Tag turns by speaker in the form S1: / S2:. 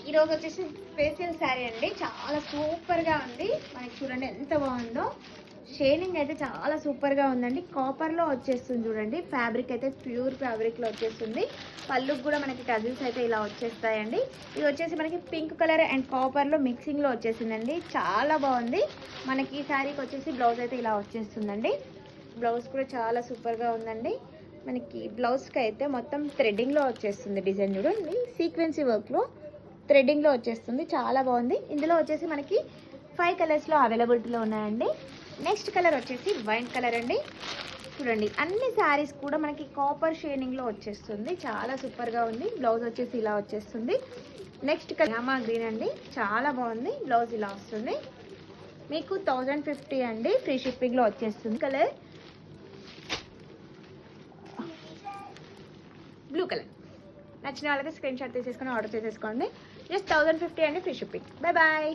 S1: ఈరోజు వచ్చేసి స్పెషల్ శారీ అండి. చాలా సూపర్గా ఉంది. మనకి చూడండి ఎంత బాగుందో. షేడింగ్ అయితే చాలా సూపర్గా ఉందండి. కాపర్లో వచ్చేస్తుంది చూడండి. ఫ్యాబ్రిక్ అయితే ప్యూర్ ఫ్యాబ్రిక్లో వచ్చేస్తుంది. పళ్ళుకి కూడా మనకి టజిల్స్ అయితే ఇలా వచ్చేస్తాయండి. ఇది వచ్చేసి మనకి పింక్ కలర్ అండ్ కాపర్లో మిక్సింగ్లో వచ్చేసిందండి. చాలా బాగుంది. మనకి ఈ శారీకి వచ్చేసి బ్లౌజ్ అయితే ఇలా వచ్చేస్తుందండి. బ్లౌజ్ కూడా చాలా సూపర్గా ఉందండి. మనకి బ్లౌజ్కి అయితే మొత్తం థ్రెడ్డింగ్లో వచ్చేస్తుంది. డిజైన్ చూడండి, సీక్వెన్సీ వర్క్లో థ్రెడ్డింగ్లో వచ్చేస్తుంది. చాలా బాగుంది. ఇందులో వచ్చేసి మనకి 5 కలర్స్లో అవైలబిలిటీలో ఉన్నాయండి. నెక్స్ట్ కలర్ వచ్చేసి వైన్ కలర్ అండి. చూడండి అన్ని శారీస్ కూడా మనకి కాపర్ షేడింగ్లో వచ్చేస్తుంది. చాలా సూపర్గా ఉంది. బ్లౌజ్ వచ్చేసి ఇలా వచ్చేస్తుంది. నెక్స్ట్ కలర్ రామా గ్రీన్ అండి. చాలా బాగుంది. బ్లౌజ్ ఇలా వస్తుంది. మీకు 1050 అండి. ఫ్రీ షిప్పింగ్లో వచ్చేస్తుంది. Colour blue colour. నచ్చిన వాళ్ళకి స్క్రీన్ షాట్ తీసేసుకొని ఆర్డర్ చేసేసుకోండి. జస్ట్ 1050 అండి. Free shipping. Bye bye.